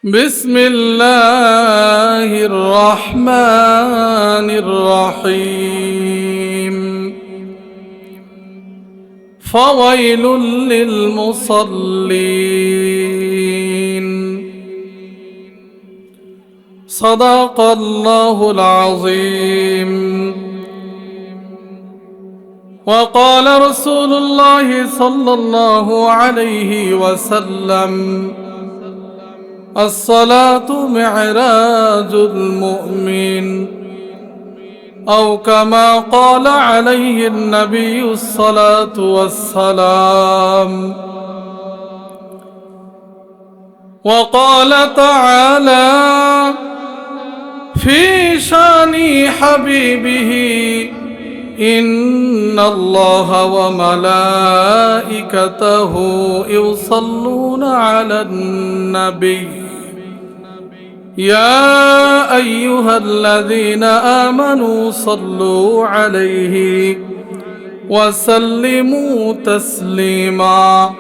بسم الله الرحمن الرحيم فويل للمصلين صدق الله العظيم وقال رسول الله صلى الله عليه وسلم الصلاة معراج المؤمن أو كما قال عليه النبي الصلاة والسلام. وقال تعالى في شان حبيبه إن الله وملائكته يصلون على النبي يا أيها الذين آمنوا صلوا عليه وسلموا تسليما.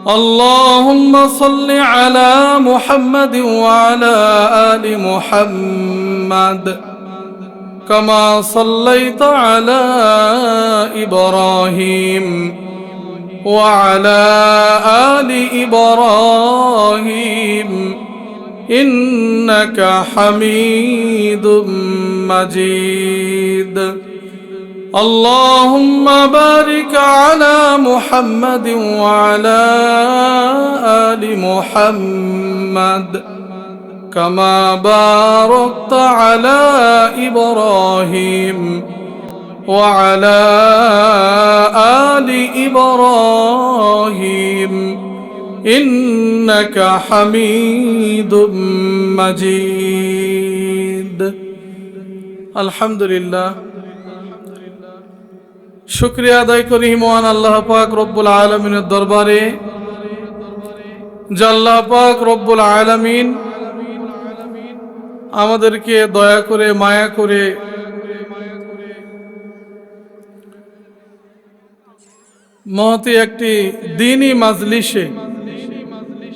اللهم صل على محمد وعلى آل محمد كما صليت على إبراهيم وعلى آل إبراهيم إنك حميد مجيد. اللهم بارك على محمد وعلى آل محمد كما باركت على إبراهيم وعلى آل إبراهيم إنك حميد مجيد. الحمد لله শুকরিয়া আদায় করি মহান আল্লাহ পাক রব্বুল আলামিনের দরবারে যে আল্লাহ পাক রব্বুল আলামিন আমাদেরকে দয়া করে মায়া করে মহতি একটি দ্বীনি মাজলিসে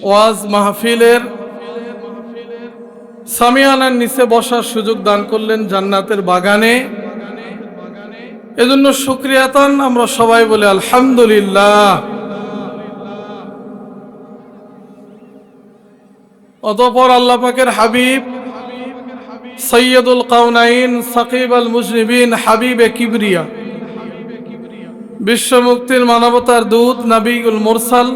ওয়াজ মাহফিলের সামিয়ানার নিচে বসার সুযোগ দান করলেন জান্নাতের বাগানে। এজন্য শুকরিয়াতান আমরা সবাই বলে আলহামদুলিল্লাহ। অতঃপর আল্লাহ পাকের হাবিব সৈয়দুল কাউনাইন সাকিব আল মুজনিবিন হাবিবে কিবরিয়া বিশ্ব মুক্তির মানবতার দূত নবীউল মুরসাল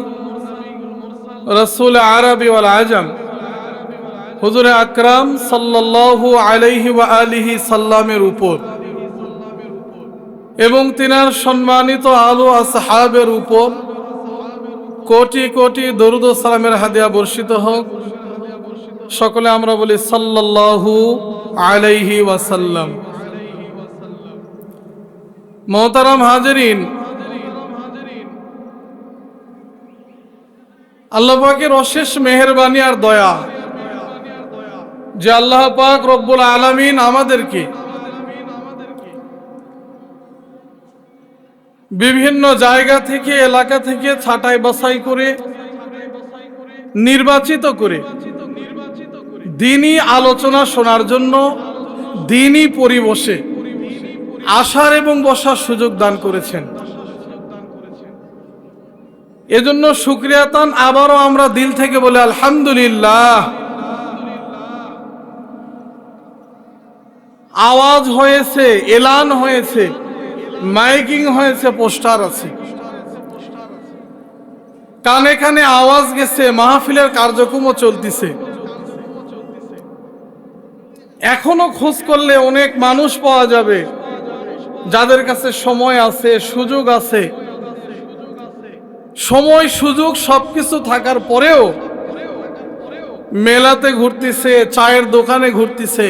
রাসূল আরবি ওয়াল আজম হুজুরে আকরাম সাল্লাল্লাহু আলাইহি ওয়া আলিহি সাল্লামের উপর এবং তিনার সম্মানিত আলো আসহাবের উপর কোটি কোটি দরুদ ও সালামের হাদিয়া বর্ষিত হোক। সকলে আমরা বলি সাল্লাল্লাহু আলাইহি ওয়াসাল্লাম। মোহতারাম হাজিরিন, আল্লাহ পাকের অশেষ মেহেরবানি আর দয়া যে আল্লাহ পাক রব্বুল আলামিন আমাদেরকে বিভিন্ন জায়গা থেকে এলাকা থেকে ছাঁটাই বাছাই করে নির্বাচিত করে দ্বীনি আলোচনা শোনার জন্য দ্বীনি পরিবেশে আসার এবং বসার সুযোগ দান করেছেন। এজন্য শুকরিয়াতান আবারও আমরা দিল থেকে বলে আলহামদুলিল্লাহ। আওয়াজ হয়েছে, এলান হয়েছে, মাইকিং হয়েছে, পোস্টার আছে, কানে কানে আওয়াজ গেছে, মাহফিলের কার্যক্রমও চলতেছে। এখনো খোঁজ করলে অনেক মানুষ পাওয়া যাবে যাদের কাছে সময় আছে, সুযোগ আছে। সময় সুযোগ সবকিছু থাকার পরেও মেলাতে ঘুরতেছে, চায়ের দোকানে ঘুরতেছে,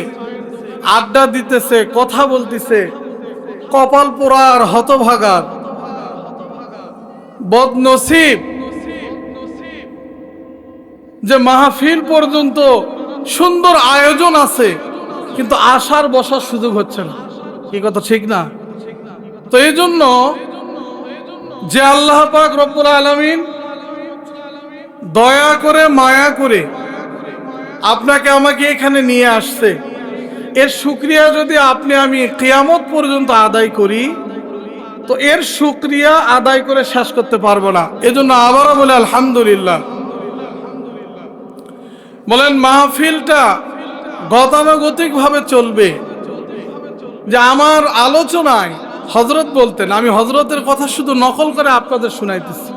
আড্ডা দিতেছে, কথা বলতেছে। কপাল পোড়ার, হতভাগার, বদনসিব যে মাহফিল পর্যন্ত সুন্দর আয়োজন আছে কিন্তু আসার বসার সুযোগ হচ্ছে না। কি কথা ঠিক না? তো এই জন্য যে আল্লাহ পাক রব্বুল আলামিন দয়া করে মায়া করে আপনাকে আমাকে এখানে নিয়ে আসছে, এর শুকরিয়া যদি আপনি আমি কিয়ামত পর্যন্ত আদায় করি তো এর শুকরিয়া আদায় করে শেষ করতে পারবো না। এজন্য আবারও বলে আলহামদুলিল্লাহ। বলেন মাহফিলটা গতানুগতিক ভাবে চলবে, যে আমার আলোচনায় হযরত বলতেন, আমি হযরতের কথা শুধু নকল করে আপনাদের শুনাইতেছি।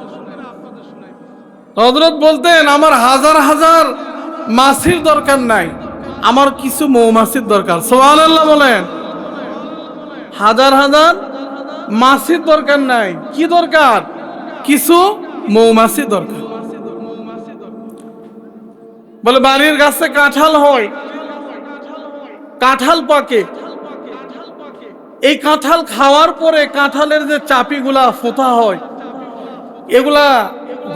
হযরত বলতেন আমার হাজার হাজার মাছির দরকার নাই, আমার কিছু মৌমাছির দরকার। সুবহানাল্লাহ বলেন। হাজার হাজার মাছির দরকার নাই, কি দরকার? কিছু মৌমাছি দরকার। বলে বাড়ির গাছে কাঁঠাল হয়, কাঁঠাল পাকে, এই কাঁঠাল খাওয়ার পরে কাঁঠালের যে চাপিগুলা ফোঁতা হয় এগুলা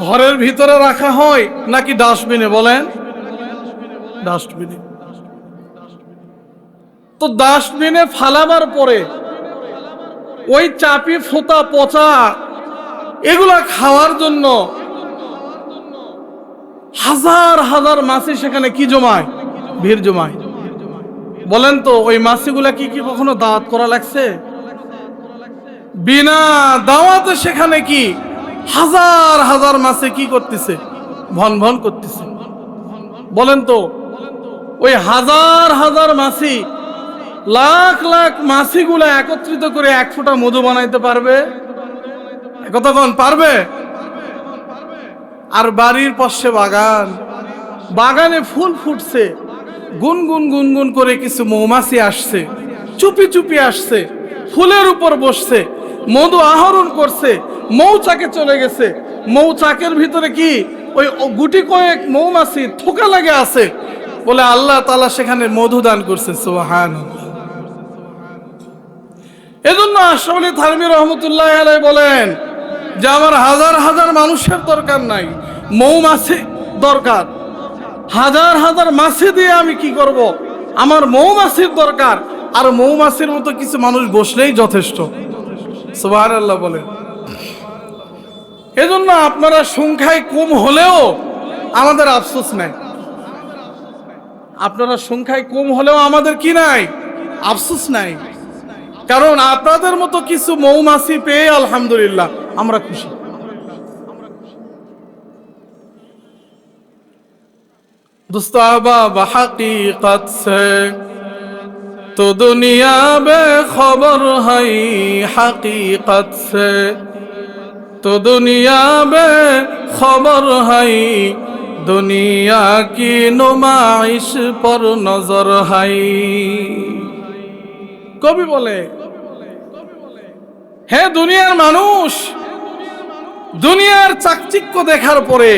ঘরের ভিতরে রাখা হয় নাকি ডাস্টবিনে? বলেন ডাস্টবিনে। তো ডাস্টবিনে ফালাবার পরে ওই চাপি ফোঁতা পচা এগুলা খাওয়ার জন্য হাজার হাজার মাছি সেখানে কি জমায়? ভিড় জমায়। বলেন তো ওই মাছিগুলা কি কি কখনো দাওয়াত করা লাগছে? বিনা দাওয়াতে সেখানে কি হাজার হাজার মাছি কি করতেছে? ভন ভন করতেছে। বলেন তো ওই হাজার হাজার মাছি, লাখ লাখ মাছিগুলা একত্রিত করে এক ফোঁটা মধু বানাইতে পারবে? কতক্ষণ পারবে? আর বাড়ির পাশে বাগান, বাগানে ফুল ফুটছে, গুনগুন গুনগুন করে কিছু মৌমাছি আসছে, চুপি চুপি আসছে, ফুলের উপর বসছে, মধু আহরণ করছে, মৌচাকে চলে গেছে। মৌচাকের ভিতরে কি ওই গুটি কয়েক মৌমাছি থোকা লাগে আছে, বলে আল্লাহ তাআলা সেখানে মধু দান করছে। সুবহানাল্লাহ। এজন্য আশরাফ আলী থানভী রহমতুল্লাহ আলাইহি বলেন যে আমার হাজার হাজার মানুষের দরকার নাই, মৌমাছি দরকার। হাজার হাজার মাছি দিয়ে আমি কি করব? আমার মৌমাছির দরকার। আর মৌমাছির মতো কিছু মানুষ বসলেই যথেষ্ট। সুবহানাল্লাহ বলেন। এজন্য আপনারা সংখ্যায় কম হলেও আমাদের আফসোস নাই। আপনারা সংখ্যায় কম হলেও আমাদের কি নাই? আফসোস নাই। কারণ আপনাদের মতো কিছু মৌমাছি পেয়ে আলহামদুলিল্লাহ আমরা খুশি। दोस्तों अहबाब हकीकत से तो दुनिया बेखबर है, हकीकत से तो दुनिया बेखबर है, दुनिया की नुमाइश पर नजर है। कवि बोले हे दुनियार मानुष, दुनियार चाकचिक्य देखार परे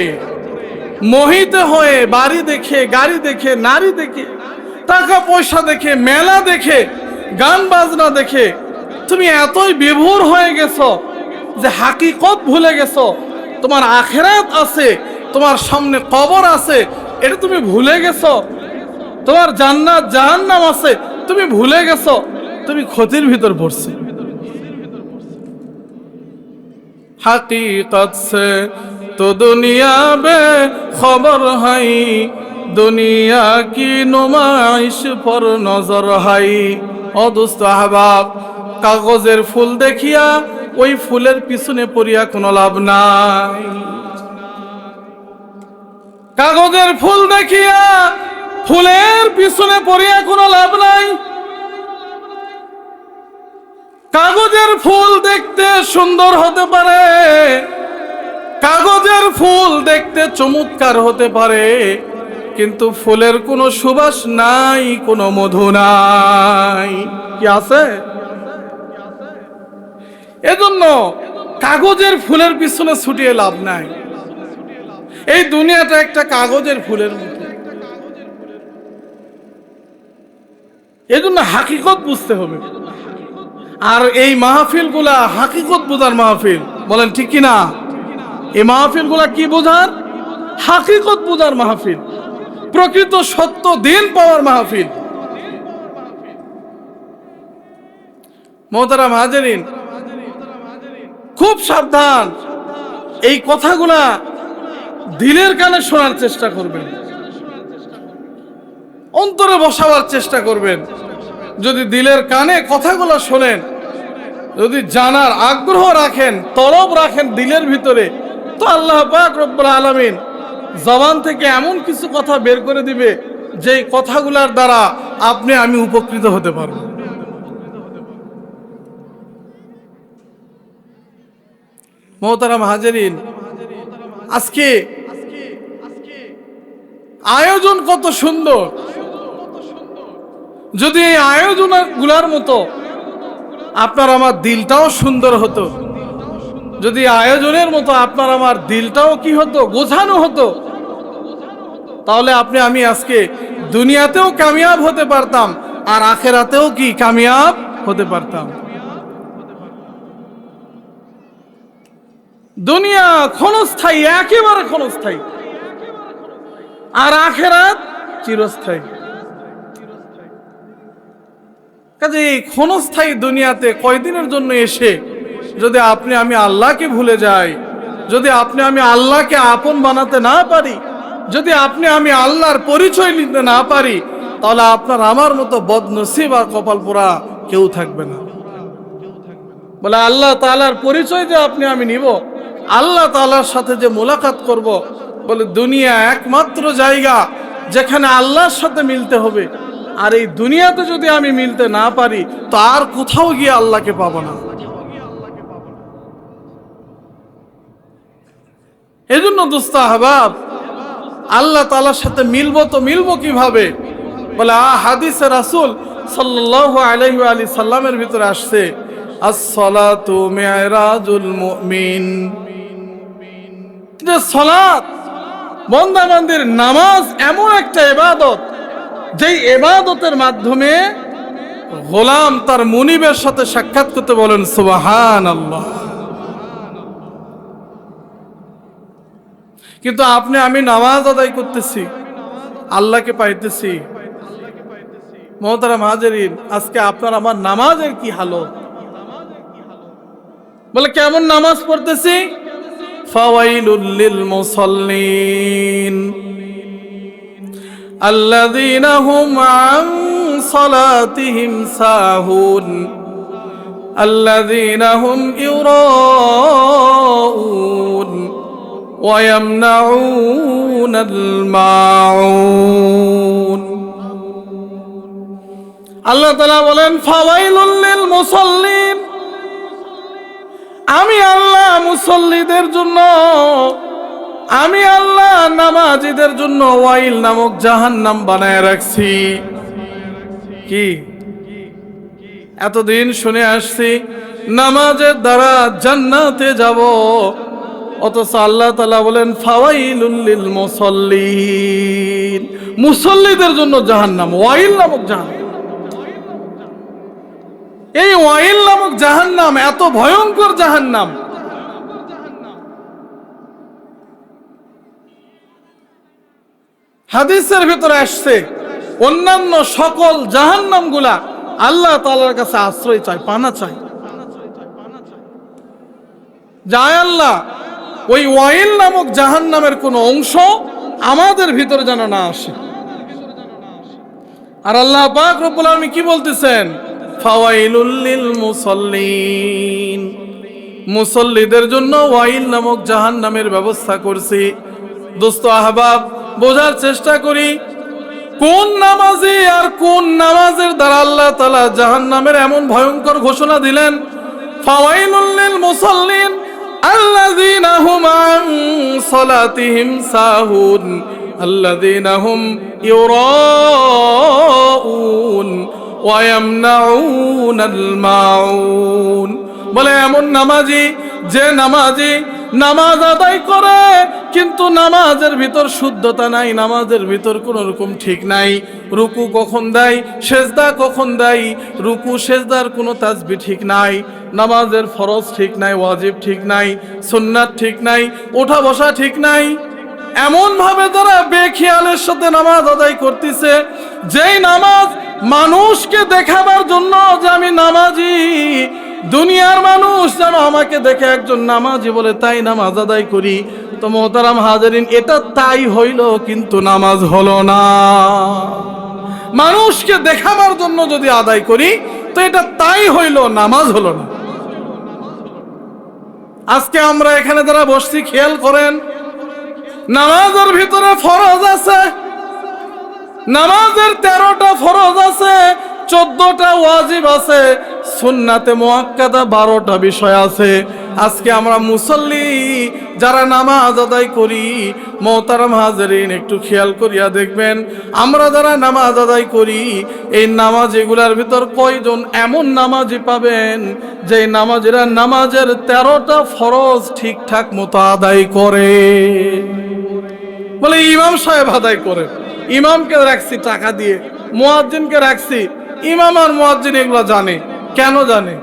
মোহিত হয়ে বাড়ি দেখে, গাড়ি দেখে, নারী দেখে, টাকা পয়সা দেখে, মেলা দেখে, গান বাজনা দেখে তুমি এতই বিভোর হয়ে গেছো যে হাকিকত ভুলে গেছো। তোমার আখিরাত আছে, তোমার সামনে কবর আছে, এটা তুমি ভুলে গেছো। তোমার জান্নাত জাহান্নাম আছে, তুমি ভুলে গেছো। তুমি ক্ষতির ভিতর পড়ছো। हकीकत से तो दुनिया बेखबर है, दुनिया की नुमाइश पर नजर है। ओ दोस्त अहबाब, कागजेर फुल देखिया ওই ফুলের পিছনে পড়িয়া কোনো লাভ নাই। কাগজের ফুল দেখিয়া ফুলের পিছনে পড়িয়া কোনো লাভ নাই। কাগজের ফুল দেখতে সুন্দর হতে পারে, কাগজের ফুল দেখতে চমৎকার হতে পারে, কিন্তু ফুলের কোনো সুবাস নাই, কোনো মধু নাই। কি আছে? এজন্য কাগজের ফুলের পিছনে ছুটিয়ে লাভ নাই। এই দুনিয়াটা একটা কাগজের ফুলের মতো। এজন্য হাকিকত বুঝতে হবে। আর এই মাহফিল গুলা হাকিকত বোঝার মাহফিল। বলেন ঠিক কিনা? এই মাহফিল গুলা কি বোঝার? হাকিকত বোঝার মাহফিল, প্রকৃত সত্য দিন পাওয়ার মাহফিল। মোহতারাম হাজেরিন, খুব সাবধান, এই কথাগুলা দিলের কানে শোনার চেষ্টা করবেন। অন্তরে বসাবার চেষ্টা করবেন। যদি দিলের কানে কথাগুলো শোনেন, যদি জানার আগ্রহ রাখেন, তলব রাখেন দিলের ভিতরে, তো আল্লাহ পাক রব্বুল আলামিন জবান থেকে এমন কিছু কথা বের করে দিবে যেই কথাগুলোর দ্বারা আপনি আমি উপকৃত হতে পারব। মোহতারাম হাজেরিন, আজকে আয়োজন কত সুন্দর। যদি এই আয়োজনগুলোর মতো আপনার আমার দিলটাও সুন্দর হতো, যদি আয়োজনের মতো আপনার আমার দিলটাও কি হতো, গোছানো হতো, তাহলে আপনি আমি আজকে দুনিয়াতেও কামিয়াব হতে পারতাম, আর আখেরাতেও কি কামিয়াব হতে পারতাম। দুনিয়া ক্ষণস্থায়ী, একেবারে ক্ষণস্থায়ী, আর আখেরাত চিরস্থায়ী। কাজে এই ক্ষণস্থায়ী দুনিয়াতে কয়দিনের জন্য এসে যদি আপনি আমি আল্লাহকে ভুলে যাই, যদি আপনি আমি আল্লাহকে আপন বানাতে না পারি, যদি আপনি আমি আল্লাহর পরিচয় নিতে না পারি, তাহলে আপনার আমার মতো বদনসিব আর কপাল পোড়া কেউ থাকবে না। বলে আল্লাহ তাআলার পরিচয় যে আপনি আমি নিব, আল্লাহ তাআলার সাথে যে মোলাকাত করব, বলে দুনিয়া একমাত্র জায়গা যেখানে আল্লাহর সাথে মিলতে হবে। আর এই দুনিয়াতে যদি আমি মিলতে না পারি, তো আর কোথাও গিয়ে আল্লাহকে পাবো না। এই জন্য দোস্ত আহবাব, আল্লাহ তাআলার সাথে মিলবো তো মিলবো কিভাবে? বলে হাদিসে রাসূল সাল্লাল্লাহু আলাইহি ওয়া আলিহি সাল্লামের ভিতরে আসছে, as-salatu mi'rajul mu'min, যে সালাত বান্দা বান্দির নামাজ এমন একটা ইবাদত, যেই ইবাদতের মাধ্যমে গোলাম তার মুনিবের সাথে সাক্ষাৎ করতে, বলেন সুবহানাল্লাহ। কিন্তু আপনি আমি নামাজ আদায় করতেছি, আল্লাহকে পাইতেছি। মুহতারাম হাজিরিন, আজকে আপনার আমার নামাজের কি হালত? বলে কেমন নামাজ পড়তেছি? ফাওয়াইলুল লিল মুসাল্লিন আল্লাযীনা হুম আন সালাতিহিম সাহুন আল্লাযীনা হুম ইউরাউন ওয়া ইয়ামনাউনাল মাউন। আল্লাহ তাআলা বলেন ফাওয়াইলুল লিল মুসাল্লিন, আমি আল্লাহ মুসল্লিদের জন্য, আমি আল্লাহ নামাজীদের জন্য ওয়াইল নামক জাহান্নাম বানায় রাখছি। কি এতদিন শুনে আসছি নামাজের দ্বারা জান্নাতে যাব, অথচ আল্লাহ তাআলা বলেন ফাওয়াইলুল লিল মুসাল্লিন, মুসল্লিদের জন্য জাহান্নাম, ওয়াইল নামক জাহান্নাম। এই ওয়াইল নামক জাহান্নাম এত ভয়ঙ্কর জাহান্নাম, হাদিসের ভিতরে আসছে অন্যান্য সকল জাহান্নামগুলা আল্লাহ তাআলার কাছে আশ্রয় চায়, পানা চায়। যায় আল্লাহ ওই ওয়াইল নামক জাহান্নামের কোন অংশ আমাদের ভিতরে যেন না আসে। আর আল্লাহ পাক রব্বুল আলামিন কি বলতেছেন? ফাওয়াইলুল লিল মুসাল্লিন, মুসল্লিদের জন্য ওয়াইল নামক জাহান্নামের ব্যবস্থা করছি। দোস্ত আহবাব, বোঝার চেষ্টা করি কোন নামাজি আর কোন নামাজের দ্বারা আল্লাহ তাআলা জাহান্নামের এমন ভয়ঙ্কর ঘোষণা দিলেন। ফাওয়াইলুল লিল মুসাল্লিন আল্লাযীনা হুম আন সালাতিহিম সাহুন আল্লাযীনা হুম ইউরাউন ওয়া ইয়ামনাউনাল মাউন। বলে এমন নামাজি, যে নামাজি নামাজ আদায় করে কিন্তু নামাজের ভিতর শুদ্ধতা নাই, নামাজের ভিতর কোন রকম ঠিক নাই, রুকু কখন দেয়, সেজদা কখন দেয়, রুকু সেজদার কোনো তাসবিহ ঠিক নাই, নামাজের ফরজ ঠিক নাই, ওয়াজিব ঠিক নাই, সুন্নাত ঠিক নাই, ওঠা বসা ঠিক নাই, এমন ভাবে তারা বেখেয়ালের সাথে নামাজ আদায় করতেছে, যেই নামাজ মানুষকে দেখাবার জন্য যে আমি নামাজি, দুনিয়ার মানুষ যেন আমাকে দেখে একজন নামাজি বলে তাই নামাজ আদায় করি। তো মোহতারাম হাজিরিন, এটা তাই হইল কিন্তু নামাজ হলো না। মানুষকে দেখাবার জন্য যদি আদায় করি তো এটা তাই হইল, নামাজ হলো না। আজকে আমরা এখানে যারা বসছি খেয়াল করেন, নামাজের ভিতরে ফরজ আছে, নামাজের 13টা ফরজ আছে, 14টা ওয়াজিব আছে, সুন্নাতে মুআক্কাদা 12টা বিষয় আছে। আজকে আমরা মুসল্লি যারা নামাজ আদায় করি, মোহতারাম হাজেরিন একটু খেয়াল করিয়া দেখবেন, আমরা যারা নামাজ আদায় করি এই নামাজ এগুলার ভিতর কয়জন এমন নামাজি পাবেন যে নামাজিরা নামাজের 13টা ফরজ ঠিকঠাক মতো আদায় করে? বলে ইমাম সাহেব আদায় করে, ইমামকে রাখছি টাকা দিয়ে, মুয়াজ্জিনকে রাখছি, ইমাম আর মুয়াজ্জিন এগুলো জানে। কেন জানে?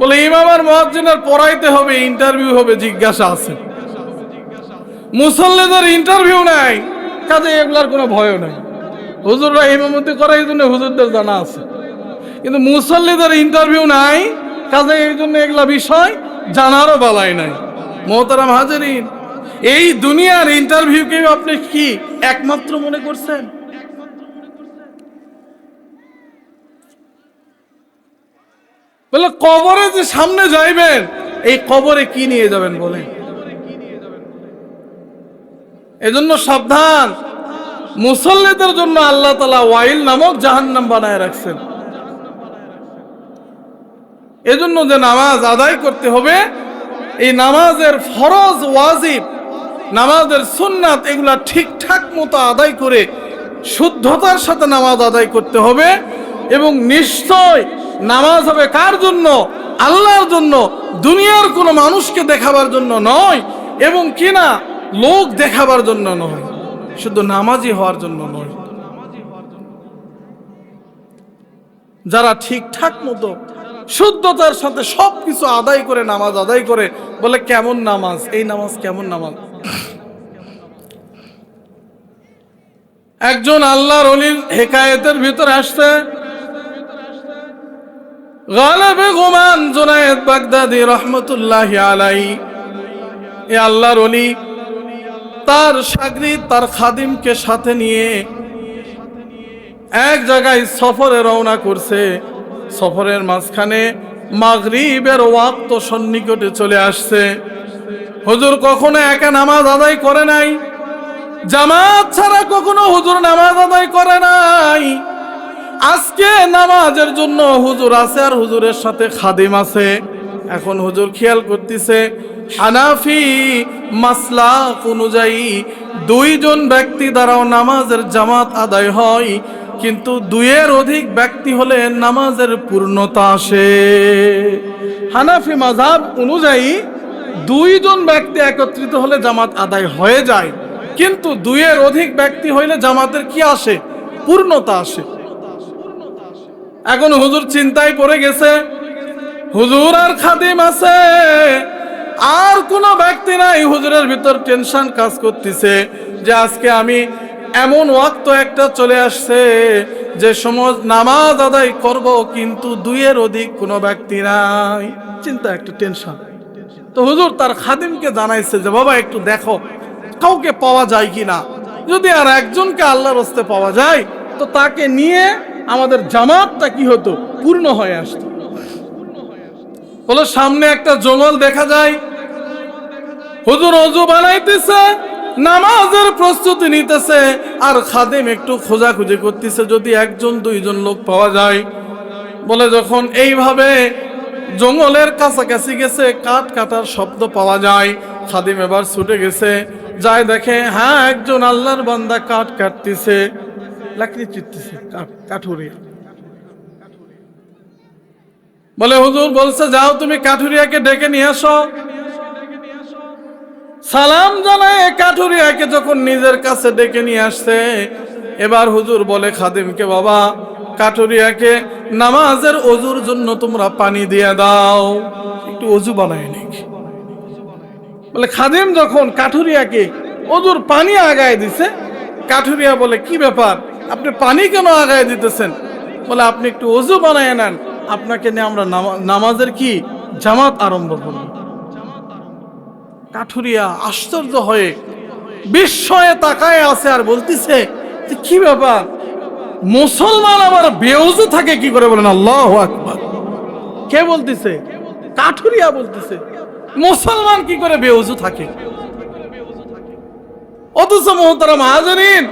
বলে ইমাম আর মুয়াজ্জিনের পড়াইতে হবে, ইন্টারভিউ হবে, জিজ্ঞাসা আছে। মুসল্লিদের ইন্টারভিউ নাই, কাজে এগুলার কোনো ভয় নাই। হুজুররা ইমামতি করে এই জন্য হুজুরদের জানা আছে, কিন্তু মুসল্লিদের ইন্টারভিউ নাই, কাজে এই জন্য এগুলা বিষয় জানারও বেলায় নাই। মোহতারাম হাজেরিন, এই দুনিয়ার ইন্টারভিউকে আপনি কি একমাত্র মনে করছেন? বলে কবরে যে সামনে যাইবেন, এই কবরে কি নিয়ে যাবেন বলেন? এজন্য সাবধান, মুসল্লিদের জন্য আল্লাহ তাআলা ওয়াইল নামক জাহান্নাম বানায় রাখছেন। এজন্য যে নামাজ আদায় করতে হবে, এই নামাজের ফরজ ওয়াজিব, নামাজের সুন্নাত এগুলা ঠিকঠাক মতো আদায় করে শুদ্ধতার সাথে নামাজ আদায় করতে হবে। এবং নিশ্চয় নামাজ হবে কার জন্য? আল্লাহর জন্য, দুনিয়ার কোনো মানুষকে দেখাবার জন্য নয়, এবং কিনা লোক দেখাবার জন্য নয়, শুধু নামাজি হওয়ার জন্য নয়। যারা ঠিকঠাক মতো শুদ্ধতার সাথে সবকিছু আদায় করে নামাজ আদায় করে, বলে কেমন নামাজ, এই নামাজ কেমন নামাজ। একজন আল্লাহর ওলির হেকায়েতের ভিতরে আসছে, গালেব গোমান জুনায়েদ বাগদাদি রহমতুল্লাহি আলাইহি, এ আল্লাহর ওলি তার শাগরিদ তার খাদিমকে সাথে নিয়ে এক জায়গায় সফরে রওনা করছে। সফরের মাঝখানে মাগরিবের ওয়াক্ত সন্নিকটে চলে আসছে। হুজুর কখনো একা নামাজ আদায় করে নাই, জামাত ছাড়া কখনো হুজুর নামাজ আদায় করে নাই। আজকে নামাজের জন্য হুজুর আছে আর হুজুরের সাথে খাদিম আছে। এখন হুজুর খেয়াল করতেছে, হানাফি মাসলাক অনুযায়ী 2 জন ব্যক্তি দ্বারাও নামাজের জামাত আদায় হয়, কিন্তু 2-এর অধিক ব্যক্তি হলে নামাজের পূর্ণতা আসে। হানাফি মাযহাব অনুযায়ী 2 জন ব্যক্তি একত্রিত হলে জামাত আদায় হয়ে যায়, কিন্তু 2-এর অধিক ব্যক্তি হইলে জামাতের কি আসে? পূর্ণতা আসে। এখন হুজুর চিন্তায় পড়ে গেছে, হুজুর আর খাদিম আছে, আর কোনো ব্যক্তি নাই। হুজুরের ভিতর টেনশন কাজ করতেছে যে আজকে আমি এমন ওয়াক্ত একটা চলে আসছে যে সময় নামাজ আদায় করব, কিন্তু 2-এর অধিক কোনো ব্যক্তি নাই। চিন্তা, একটা টেনশন। তো হুজুর তার খাদিমকে জানাইছে যে বাবা একটু দেখো কাউকে পাওয়া যায় কিনা, যদি আর একজনকে আল্লাহর রাস্তে পাওয়া যায় তো তাকে নিয়ে আমাদের জামাতটা কি হতো? পূর্ণ হয়ে আসতো। বলো সামনে একটা জঙ্গল দেখা যায়, হুজুর ওযু বানাইতেছে, নামাজের প্রস্তুতি নিতেছে, আর খাদিম একটু খোঁজাখুঁজি করতেছে যদি 1-2 জন লোক পাওয়া যায়। বলে যখন এইভাবে জঙ্গলের কাছাকাছি গেছে, কাঠ কাটার শব্দ পাওয়া যায়। খাদিম এবার ছুটে গেছে, যায় দেখে হ্যাঁ একজন আল্লাহর বান্দা কাঠ কাটতেছে, লাকড়ি চিটতেছে, কাঠুরিয়া। বলে হুজুর বলছে যাও তুমি কাঠুরিয়াকে ডেকে নিয়ে আসো। সালাম জানায় কাঠুরিয়াকে যখন নিজের কাছে ডেকে নিয়ে আসছে, এবার হুজুর বলে খাদিমকে, বাবা কাঠুরিয়াকে নামাজের ওযুর জন্য তোমরা পানি দিয়ে দাও, একটু ওযু বানায় নাকি। বলে খাদিম যখন কাঠুরিয়াকে ওযুর পানি আগায় দিছে, কাঠুরিয়া বলে কি ব্যাপার, আপনি পানি কেন আগায় দিতেছেন? বলে আপনি একটু ওযু বানায় নেন, আপনাকে নিয়ে আমরা নামাজের কি জামাত আরম্ভ করব। কাঠুরিয়া আশ্চর্য হয়ে বিস্ময়ে তাকায় আছে আর বলতেছে যে কি ব্যাপার, মুসলমান আবার বেউজু থাকে কি করে বলেন আল্লাহু আকবার। কে বলতেছে? কাঠুরিয়া বলতেছে মুসলমান কি করে বেউজু থাকে। অথচ মুহতারাম হাজিরিন,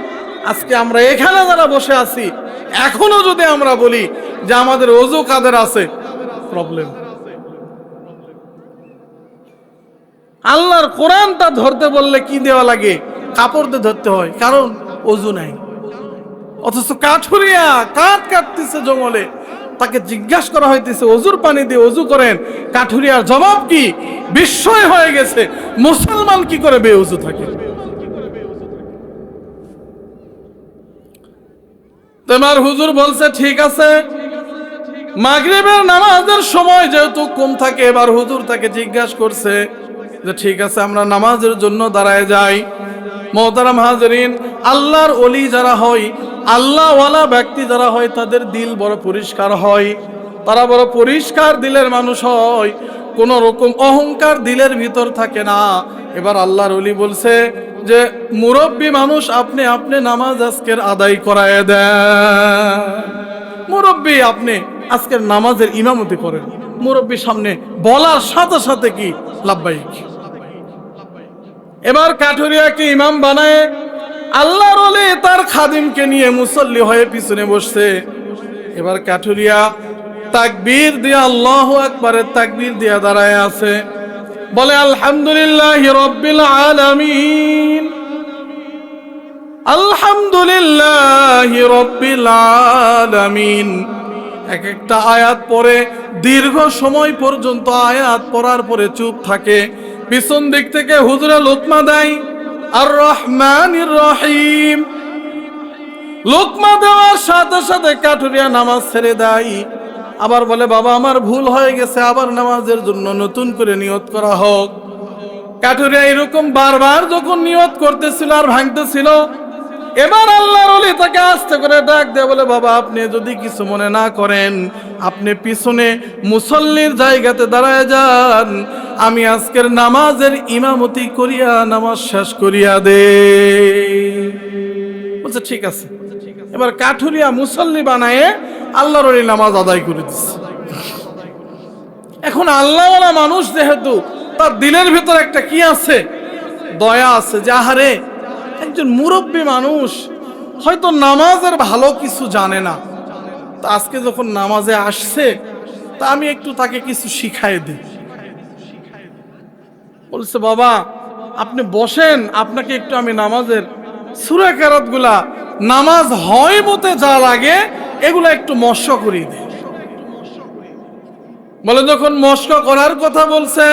আজকে আমরা এখানে যারা বসে আছি এখনো যদি আমরা বলি যে আমাদের ওযু কাদের আছে, প্রবলেম। আল্লাহর কোরআনটা ধরতে বললে কি দেওয়া লাগে? কাপড় দিয়ে ধরতে হয়, কারণ ওযু নাই। অথচ কাঠুরিয়া কাঠ কাটতেছে জঙ্গলে, তাকে জিজ্ঞাসা করা হইতেছে ওযুর পানি দিয়ে ওযু করেন, কাঠুরিয়ার জবাব কি? বিস্ময় হয়ে গেছে, মুসলমান কি করে বেওযু থাকে। তোমার হুজুর বলছে ঠিক আছে, মাগরিবের নামাজের সময় যেহেতু কম থাকে, এবার হুজুর তাকে জিজ্ঞাসা করছে যে ঠিক আছে আমরা নামাজের জন্য দাঁড়ায় যাই। মুহতারাম হাজিরিন, আল্লাহর ওলি যারা হয়, আল্লাহওয়ালা ব্যক্তি যারা হয়, তাদের দিল বড় পরিষ্কার হয়, তারা বড় পরিষ্কার দিলের মানুষ হয়, কোন রকম অহংকার দিলের ভিতর থাকে না। এবার আল্লাহর ওলি বলছে যে মুরব্বী মানুষ, আপনি আপনি নামাজ আজকের আদায় করায় দেন। মুরব্বী আপনি আজকের নামাজের ইমামতি করেন। মুরব্বীর সামনে বলার সাথে সাথে কি লাব্বাইক। এবার কাঠুরিয়াকে ইমাম বানায় আল্লাহর ওলি তার খাদিমকে নিয়ে মুসল্লি হয়ে পিছনে বসছে। এবার কাঠুরিয়া তাকবীর দিয়ে আল্লাহু আকবারের তাকবীর দিয়ে দাঁড়ায় আছে, বলে আলহামদুলিল্লাহি রাব্বিল আলামিন, আলহামদুলিল্লাহি রাব্বিল আলামিন। এক একটা আয়াত পরে দীর্ঘ সময় পর্যন্ত আয়াত পড়ার পরে চুপ থাকে। পিছন দিক থেকে হুজুরে লোকমা দেয়, আর রহমানির রহিম। লোকমা দেওয়ার সাথে সাথে কাঠুরিয়া নামাজ ছেড়ে দেয়, আবার বলে বাবা আমার ভুল হয়ে গেছে, আবার নামাজের জন্য নতুন করে নিয়ত করা হোক। কাঠুরিয়া এরকম বারবার যখন নিয়ত করতেছিল আর ভাঙতেছিল, এবার আল্লাহর ওলি তাকে আস্তে করে ডাক দেয়, বলে বাবা আপনি যদি কিছু মনে না করেন, আপনি পিছনে মুসল্লির জায়গাতে দাঁড়ায় যান, আমি আজকের নামাজের ইমামতি করিয়া নামাজ শেষ করিয়া দে। বলছে ঠিক আছে। এবার কাঠুরিয়া মুসল্লি বানায়ে আল্লাহর ওলি নামাজ আদায় করে দিচ্ছে। এখন আল্লাহওয়ালা মানুষ যেহেতু, তার দিলের ভিতর একটা কি আছে? দয়া আছে, যে আহারে একজন মুরব্বী মানুষ হয়তো নামাজের ভালো কিছু জানে না, তা আজকে যখন নামাজে আসছে তা আমি একটু তাকে কিছু শিখাই দিই। বলছে বাবা আপনি বসেন, আপনাকে একটু আমি নামাজের সূরা কেরাত গুলা, নামাজ হয় মতে যা লাগে এগুলা একটু মস্ক করি দিই। বলে যখন মস্ক করার কথা বলছে,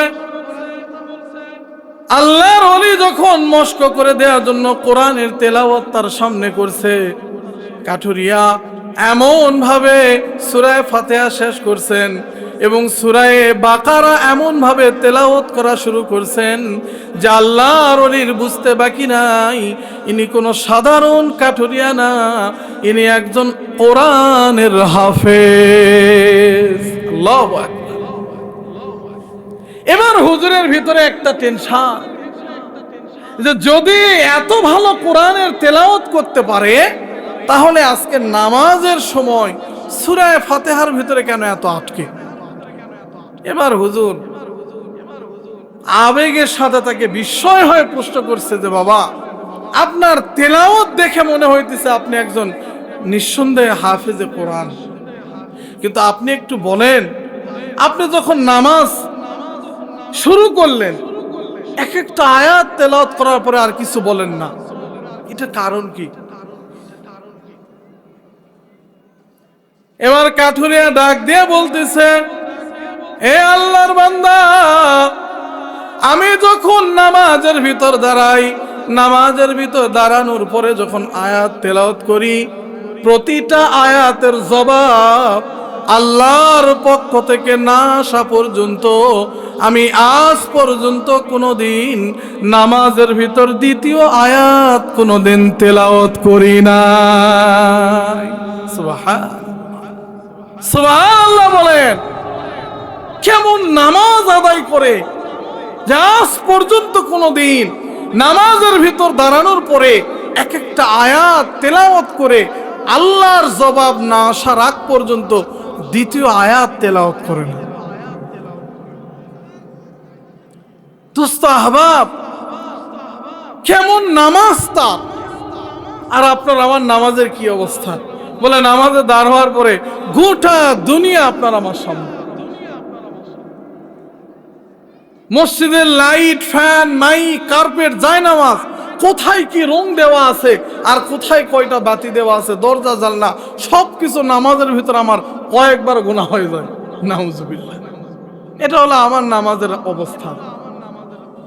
আল্লাহর ওলি যখন মস্ক করে দেওয়ার জন্য কোরআনের তেলাওয়াত তার সামনে করছে, কাঠুরিয়া এমন ভাবে সূরা ফাতিহা শেষ করছেন এবং সূরা বাকারা এমন ভাবে তেলাওয়াত করা শুরু করছেন যে আল্লাহর ওলির বুঝতে বাকি নাই ইনি কোনো সাধারণ কাঠুরিয়া না, ইনি একজন কোরআনের হাফেজ। আল্লাহু আকবার। এবার হুজুরের ভিতরে একটা টেনশন যে যদি এত ভালো কোরআনের তেলাওয়াত করতে পারে, তাহলে আজকে নামাজের সময় সূরা ফাতিহার ভিতরে কেন এত আটকে? এবার হুজুর আবেগের সাথে তাকে বিস্ময় হয়ে প্রশ্ন করছে যে বাবা আপনার তেলাওয়াত দেখে মনে হইতেছে আপনি একজন নিঃসন্দেহে হাফেজে কোরআন, কিন্তু আপনি একটু বলেন, আপনি যখন নামাজ শুরু করলেন এক একটা আয়াত তেলাওয়াত করার পরে আর কিছু বলেন না, এটা কারণ কি? এবার কাঠুরিয়া ডাক দিয়ে বলতেছে, এ আল্লাহর বান্দা, আমি যখন নামাজের ভিতর দাঁড়াই, নামাজের ভিতর দাঁড়ানোর পরে যখন আয়াত তেলাওয়াত করি, প্রতিটা আয়াতের জবাব আল্লাহর পক্ষ থেকে না আসা পর্যন্ত আমি আজ পর্যন্ত কোনোদিন নামাজের ভিতর দ্বিতীয় আয়াত কোনোদিন তেলাওয়াত করি না। সুবহানাল্লাহ বলেন। কেমন নামাজ আদায় করে যে আজ পর্যন্ত কোনোদিন নামাজের ভিতর দাঁড়ানোর পরে এক একটা আয়াত তেলাওয়াত করে আল্লাহর জবাব না আসার আগ পর্যন্ত দ্বিতীয় আয়াত তেলাওয়াত করে না। দোস্ত আহবাব, কেমন নামাজ তার, আর আপনার আমার নামাজের কি অবস্থা? বলে নামাজে দাঁড় হওয়ার পরে গোটা দুনিয়া আপনার আমার সামনে। মসজিদের লাইট, ফ্যান, মাইক, কার্পেট, জায়নামাজ, কোথায় কি রং দেওয়া আছে আর কোথায় কয়টা বাতি দেওয়া আছে, দরজা জানলা সবকিছু নামাজের ভিতর আমার কয়েকবার গুনাহ হয়ে যায়। নাউজুবিল্লাহ। এটা হলো আমার নামাজের অবস্থা।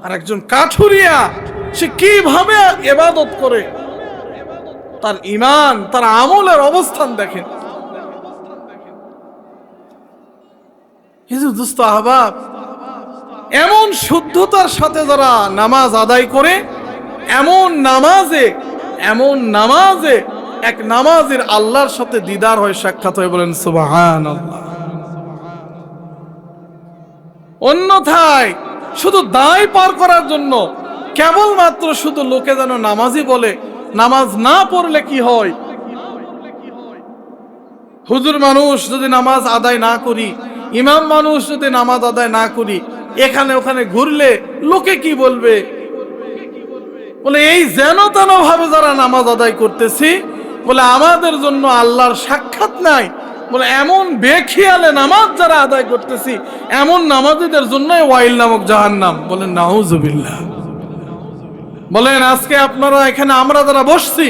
আর একজন কাঠুরিয়া সে কিভাবে ইবাদত করে, তার ঈমান, তার আমলের অবস্থান দেখেন। হিজু দোস্ত আহবাব, এমন শুদ্ধতার সাথে যারা নামাজ আদায় করে, এমন নামাজে এক নামাজের আল্লাহর সাথে দিদার হয়, সাক্ষাৎ হয়। বলেন সুবহানাল্লাহ। অন্যথায় শুধু দায় পার করার জন্য কেবলমাত্র শুধু লোকে যেন নামাজি বলে, নামাজ না পড়লে কি হয়? হুজুর মানুষ যদি নামাজ আদায় না করি, ইমাম মানুষ যদি নামাজ আদায় না করি, এখানে ওখানে ঘুরলে লোকে কি বলবে? বলে এই যেন তেন ভাবে যারা নামাজ আদায় করতেছি, বলে আমাদের জন্য আল্লাহর সাক্ষাৎ নাই। বলে এমন বেখিয়ালে নামাজ যারা আদায় করতেছি, এমন নামাজীদের জন্যই ওয়াইল নামক জাহান্নাম। বলেন নাউজুবিল্লাহ। বলেন আজকে আপনারা এখানে আমরা যারা বসছি,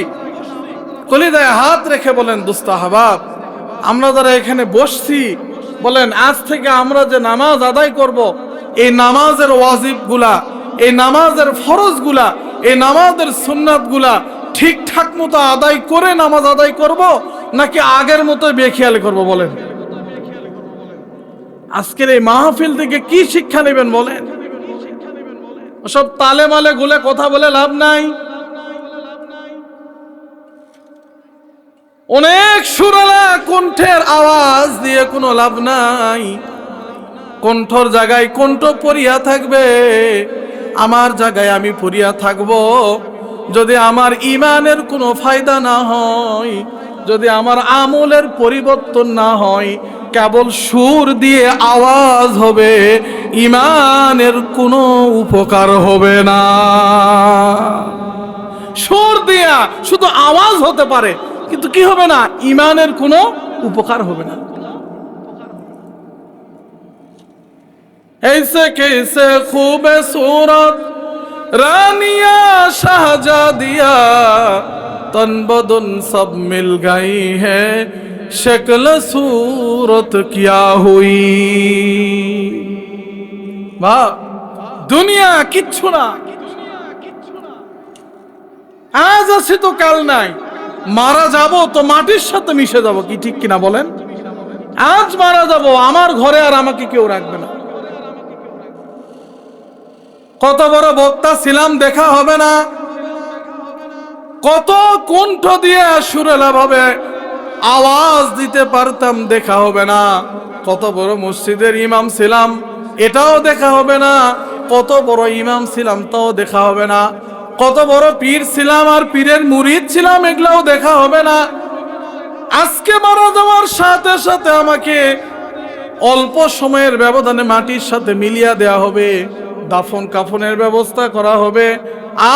কলিজায় হাত রেখে বলেন দোস্ত আহবাব, আমরা যারা এখানে বসছি, বলেন আজ থেকে আমরা যে নামাজ আদায় করব, এই নামাজের ওয়াজিবগুলা, এই নামাজের ফরজগুলা, এই নামাজের সুন্নাতগুলা ঠিকঠাক মতো আদায় করে নামাজ আদায় করব, নাকি আগের মতো বেখেয়াল করব? বলেন আজকের এই মাহফিল থেকে কি শিক্ষা নেবেন? বলেন সব তালে মালে গুলে কথা বলে লাভ নাই। অনেক সুরালা কণ্ঠের আওয়াজ দিয়ে কোনো লাভ নাই। কণ্ঠর জায়গায় কণ্ঠ পড়িয়া থাকবে, আমার জায়গায় আমি পড়িয়া থাকব। যদি আমার ইমানের কোনো ফায়দা না হয়, যদি আমার আমলের পরিবর্তন না হয়, কেবল সুর দিয়ে আওয়াজ হবে, ইমানের কোনো উপকার হবে না। সুর দিয়া শুধু আওয়াজ হতে পারে, কিন্তু কি হবে না? ইমানের কোনো উপকার হবে না। ऐसे कैसे खूबसूरत रानिया शाहजादिया तन बदन सब मिल गई है, शक्ल सूरत क्या हुई। वाह, दुनिया किच्छु ना, আজ আছি তো কাল নাই, মারা যাব তো মাটির সাথে মিশে যাব। কি ঠিক কিনা বলেন? আজ মারা যাব, আমার ঘরে আর আমাকে কেউ রাখবে না। কত বড় বক্তা ছিলাম দেখা হবে না, কত কণ্ঠ দিয়ে সুরেলা ভাবে আওয়াজ দিতে পারতাম, দেখা হবে না। কত বড় মসজিদের ইমাম ছিলাম, এটাও দেখা হবে না। কত বড় ইমাম ছিলাম, তাও দেখা হবে না। কত বড় পীর ছিলাম আর পীরের মুরিদ ছিলাম, এগুলাও দেখা হবে না। আজকে মারা যাওয়ার সাথে সাথে আমাকে অল্প সময়ের ব্যবধানে মাটির সাথে মিলিয়ে দেয়া হবে, দাফন কাফনের ব্যবস্থা করা হবে।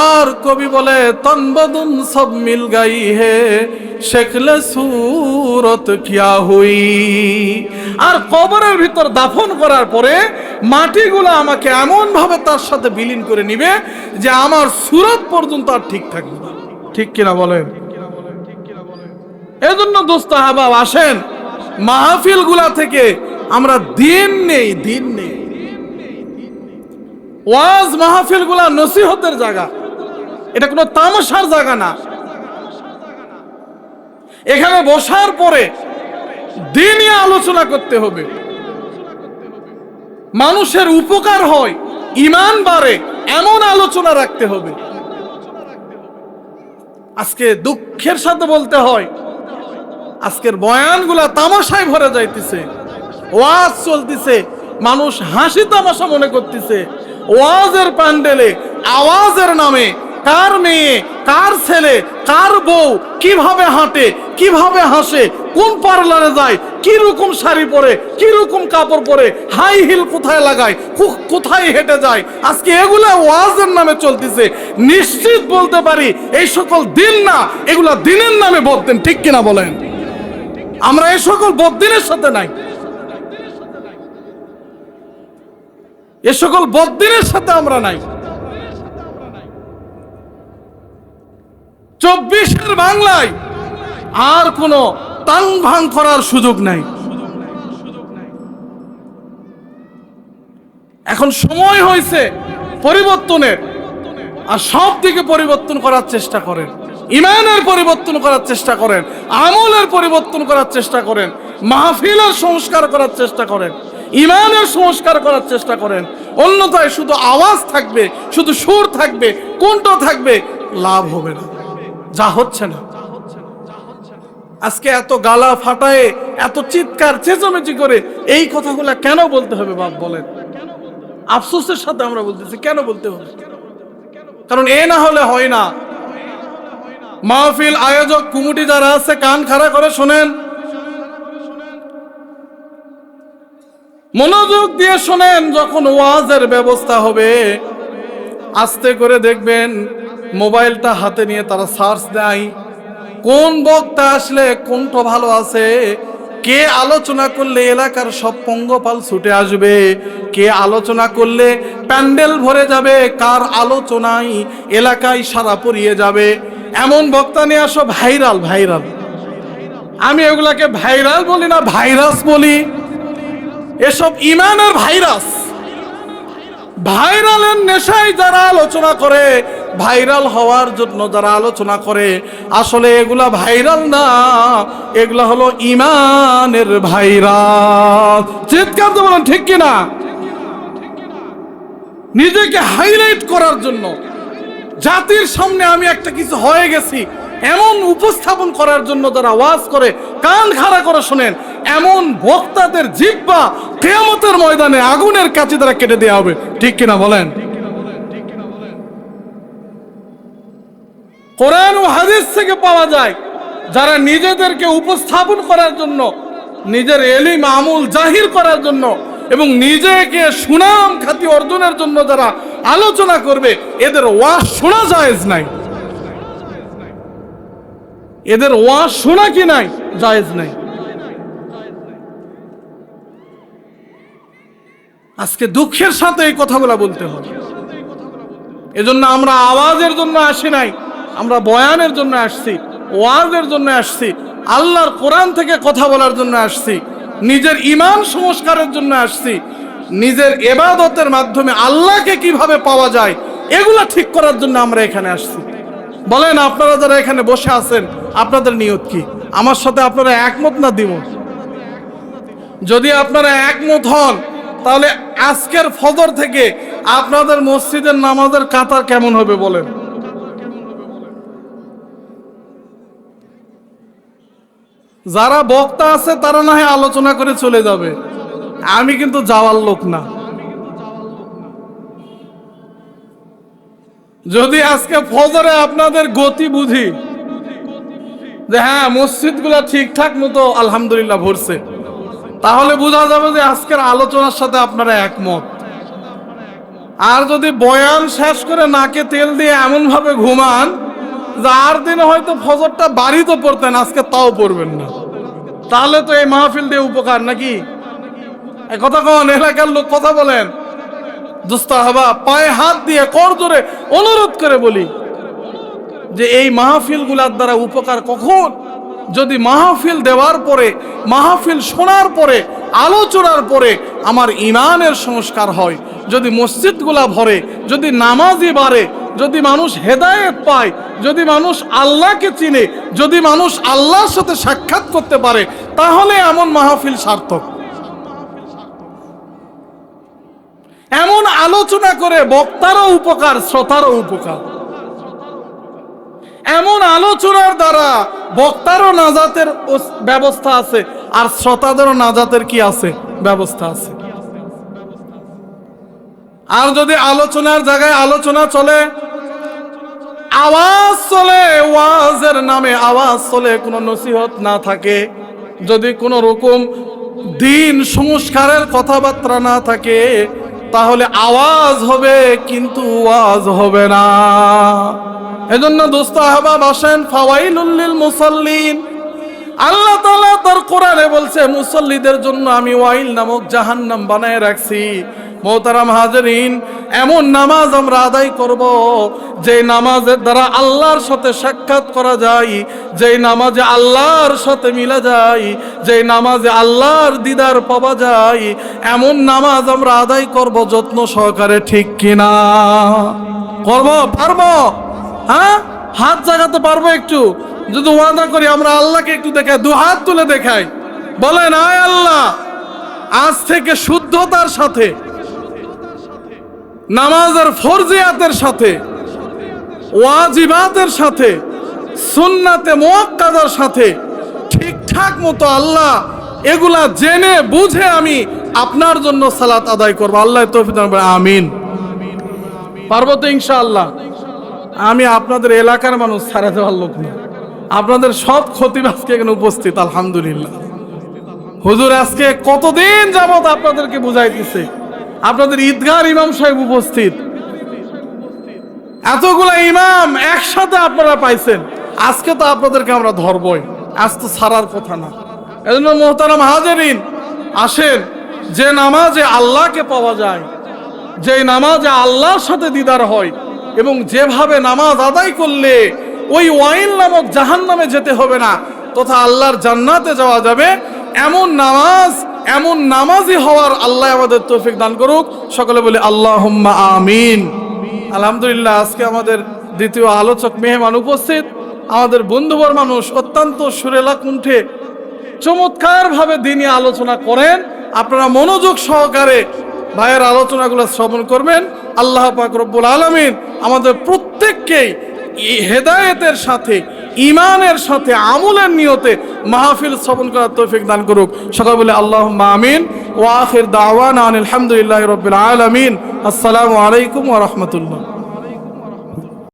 আর কবি বলে তন বদন সব মিল গাই হে, শেখলে সুরত কিয়া হুই। আর কবরের ভিতর দাফন করার পরে মাটিগুলো আমাকে এমন ভাবে তার সাথে বিলীন করে নিবে যে আমার সুরত পর্যন্ত আর ঠিক থাকবে না। ঠিক কিনা বলেন? এজন্য দোস্ত আহবাব, আসেন মাহফিল গুলা থেকে আমরা দিন নেই। ওয়াজ মাহফিল গুলা নসিহতের জায়গা, এটা কোনো তামাশার জায়গা না। এখানে বসার পরে দিনই আলোচনা করতে হবে, মানুষের উপকার হয়, ঈমান বাড়ে, এমন আলোচনা রাখতে হবে। আজকে দুঃখের সাথে বলতে হয়, আজকের বয়ানগুলা তামাশায় ভরে যাইতেছে। ওয়াজ চলতেছে, মানুষ হাসি তামাশা মনে করতেছে। ওয়াজের প্যান্ডেলে আওয়াজের নামে কার মেয়ে, কার ছেলে, কার বউ কিভাবে হাঁটে, কিভাবে হাসে, কোন পার্লারে যায়, কি রকম শাড়ি পরে, কি রকম কাপড় পরে, হাই হিল কোথায় লাগায়, কোথায় হেঁটে যায়, আজকে এগুলা ওয়াজের নামে চলতেছে। নিশ্চিত বলতে পারি এই সকল দিন না, এগুলা দিনের নামে বদদিন। ঠিক কিনা বলেন? আমরা এই সকল বদদিনের সাথে নাই, এ সকল বদদিনের সাথে আমরা নাই। 24-এর বাংলায় আর কোনো টাং ভাং করার সুযোগ নাই। এখন সময় হয়েছে পরিবর্তনের, আর সব দিকে পরিবর্তন করার চেষ্টা করেন। ইমানের পরিবর্তন করার চেষ্টা করেন, আমলের পরিবর্তন করার চেষ্টা করেন, মাহফিলের সংস্কার করার চেষ্টা করেন, ইমানের সংস্কার করার চেষ্টা করেন। অন্যথায় শুধু আওয়াজ থাকবে, শুধু সুর থাকবে, কণ্ঠ থাকবে, লাভ হবে না, যা হচ্ছে না। আজকে এত গালা ফাটায়, এত চিৎকার চেঁচামেচি করে এই কথাগুলা কেন বলতে হবে বাপ বলেন? আফসোসের সাথে আমরা বলতেছি, কেন বলতে হবে? কারণ এ না হলে হয় না। মাহফিল আয়োজক কমিটি যারা আছে, কান খাড়া করে শোনেন, মনোযোগ দিয়ে শোনেন। যখন ওয়াজের ব্যবস্থা হবে, আস্তে করে দেখবেন মোবাইলটা হাতে নিয়ে তারা সার্চ দেয়, কোন বক্তা আসলে কণ্ঠ ভালো আছে, কে আলোচনা করলে এলাকার সব পঙ্গপাল ছুটে আসবে, কে আলোচনা করলে প্যান্ডেল ভরে যাবে, কার আলোচনায় এলাকায় সারা পড়িয়ে যাবে, এমন বক্তা নিয়ে আসো। ভাইরাল ভাইরাল, আমি এগুলাকে ভাইরাল বলি না, ভাইরাস বলি। এসব ইমানের ভাইরাস। ভাইরালের নেশায় যারা আলোচনা করে, ভাইরাল হওয়ার জন্য যারা আলোচনা করে, আসলে এগুলা ভাইরাল না, এগুলা হলো ইমানের ভাইরাস। চিৎকার তো বলেন ঠিক কিনা? নিজেকে হাইলাইট করার জন্য, জাতির সামনে আমি একটা কিছু হয়ে গেছি এমন উপস্থাপন করার জন্য যারা ওয়াজ করে, কান খাড়া করে শোনেন, এমন বক্তাদের জিহ্বা কিয়ামতের ময়দানে আগুনের কাছে দ্বারা কেটে দেওয়া হবে। ঠিক কিনা বলেন? কোরআন ও হাদিস থেকে পাওয়া যায়, যারা নিজেদেরকে উপস্থাপন করার জন্য, নিজের এলিম আমল জাহির করার জন্য এবং নিজেকে সুনাম খ্যাতি অর্জনের জন্য যারা আলোচনা করবে, এদের ওয়াজ শোনা জায়েজ নাই। এদের ওয়াজ শোনা কি নাই? জায়েজ নাই। আজকে দুঃখের সাথে এই কথাগুলো বলতে হবে। এজন্য আমরা আওয়াজের জন্য আসি নাই, আমরা বয়ানের জন্য আসছি, ওয়াজের জন্য আসছি, আল্লাহর কোরআন থেকে কথা বলার জন্য আসছি, নিজের ঈমান সংস্কারের জন্য আসছি, নিজের ইবাদতের মাধ্যমে আল্লাহকে কিভাবে পাওয়া যায় এগুলা ঠিক করার জন্য আমরা এখানে আসছি। বলেন আপনারা যারা এখানে বসে আছেন, আপনাদের নিয়ত কি? আমার সাথে আপনারা একমত না দ্বিমত? যদি আপনারা একমত হন, তাহলে আজকের ফজর থেকে আপনাদের মসজিদের নামাজের কাতার কেমন হবে বলেন? যারা বক্তা আছে তারা না হয় আলোচনা করে চলে যাবে, আমি কিন্তু যাওয়ার লোক না। যদি আজকে ফজরে আপনাদের গতি বুঝি যে হ্যাঁ মসজিদগুলা ঠিকঠাক মতো আলহামদুলিল্লাহ ভরছে, তাহলে বোঝা যাবে যে আজকের আলোচনার সাথে আপনারা একমত। আর যদি বয়ান শেষ করে নাকে তেল দিয়ে এমন ভাবে ঘুমান যে আর দিনে হয়তো ফজরটা বাড়িতে পড়তেন, আজকে তাও পড়বেন না, তাহলে তো এই মাহফিল দিয়ে উপকার নাকি? এই কথা কোন এলাকার লোক কথা বলেন? দুস্তাহাবা পায়ে হাত দিয়ে করজোরে অনুরোধ করে বলি যে এই মাহফিল গুলার দ্বারা উপকার কখন? যদি মাহফিল দেওয়ার পরে, মাহফিল শোনার পরে, আলোচনার পরে আমার ইমানের সংস্কার হয়, যদি মসজিদগুলা ভরে, যদি নামাজি বাড়ে, যদি মানুষ হেদায়েত পায়, যদি মানুষ আল্লাহকে চিনে, যদি মানুষ আল্লাহর সাথে সাক্ষাৎ করতে পারে, তাহলে এমন মাহফিল সার্থক। এমন আলোচনা করে বক্তারও উপকার, শ্রোতারও উপকার। এমন আলোচনার দ্বারা বক্তারও নাজাতের ব্যবস্থা আছে, আর শ্রোতাদেরও নাজাতের কি আছে? ব্যবস্থা আছে। আর যদি আলোচনার জায়গায় আলোচনা চলে, আওয়াজ চলে, ওয়াজের নামে আওয়াজ চলে, কোনো নসিহত না থাকে, যদি কোনো রকম দিন সংস্কারের কথাবার্তা না থাকে, তাহলে আওয়াজ হবে কিন্তু ওয়াজ হবে না। এজন্য দোস্ত আহবাব আসেন, ফাওয়াইলুল লিল মুসাল্লিন, আল্লাহ তাআলা তার কোরআনে বলছে মুসল্লিদের জন্য আমি ওয়াইল নামক জাহান্নাম বানায় রাখছি। মোহতারাম হাজিরিন, এমন নামাজ আমরা আদায় করব যে নামাজের দ্বারা আল্লাহর সাথে সাক্ষাৎ করা যায়, যে নামাজে আল্লাহর সাথে মিলা যায়, যে নামাজে আল্লাহর দিদার পাওয়া যায়, এমন নামাজ আমরা আদায় করব যত্ন সহকারে, ঠিক কিনা? করব, পারবো? হ্যাঁ, হাত জাগাতে পারবো একটু? যদি ওয়াদা করি আমরা আল্লাহকে একটু দেখাই, দু হাত তুলে দেখাই, বলেন আয় আল্লাহ, আজ থেকে শুদ্ধতার সাথে, নামাজের ফরজিয়াতের সাথে, ওয়াজিবাতের সাথে, সুন্নাতে মুআক্কাদার সাথে ঠিকঠাক মতো আল্লাহ এগুলা জেনে বুঝে আমি আপনার জন্য সালাত আদায় করবো। আল্লাহ তৌফিক দান করুন, আমিন। পারবো তো ইনশাআল্লাহ? আমি আপনাদের এলাকার মানুষ, ছাড়া দেওয়ার লোক না। আপনাদের সব খতিব আজকে এখানে উপস্থিত, আলহামদুলিল্লাহ। হুজুর আজকে কতদিন যাবত আপনাদেরকে বুঝাইতেছে, আপনাদের ঈদগাহর ইমাম সাহেব উপস্থিত, এতগুলা ইমাম একসাথে আপনারা পাইছেন, আজকে তো আপনাদেরকে আমরা ধরবই, আজ তো ছাড়ার কথা না। এজন্য মুহতারাম হাজিরিন, আসেন, যে নামাজে আল্লাহকে পাওয়া যায়, যে নামাজে আল্লাহর সাথে দিদার হয়, এবং যেভাবে নামাজ আদায় করলে ওই ওয়াইল নামক জাহান্নামে যেতে হবে না, তথা আল্লাহর জান্নাতে যাওয়া যাবে, এমন নামাজ, এমন নামাজি হওয়ার আল্লাহ আমাদের তৌফিক দান করুক। সকলে বলি আল্লাহুম্মা আমিন। আলহামদুলিল্লাহ, আজকে আমাদের দ্বিতীয় আলোচক মেহমান উপস্থিত, আমাদের বন্ধুবর মানুষ, অত্যন্ত সুরেলা কণ্ঠে চমৎকারভাবে দিনী আলোচনা করেন। আপনারা মনোযোগ সহকারে ভাইয়ের আলোচনাগুলো শ্রবণ করবেন। আল্লাহ পাক রব্বুল আলামিন আমাদের প্রত্যেককেই হেদায়েতের সাথে, ঈমানের সাথে, আমলের নিয়তে মাহফিল শ্রবণ করার তৌফিক দান করুক। সকলে বলে আল্লাহুম্মা আমিন। ওয়া আখির দাওয়ানা আনিল হামদুলিল্লাহি রাব্বিল আলামিন। আসসালামু আলাইকুম ওয়া রাহমাতুল্লাহ।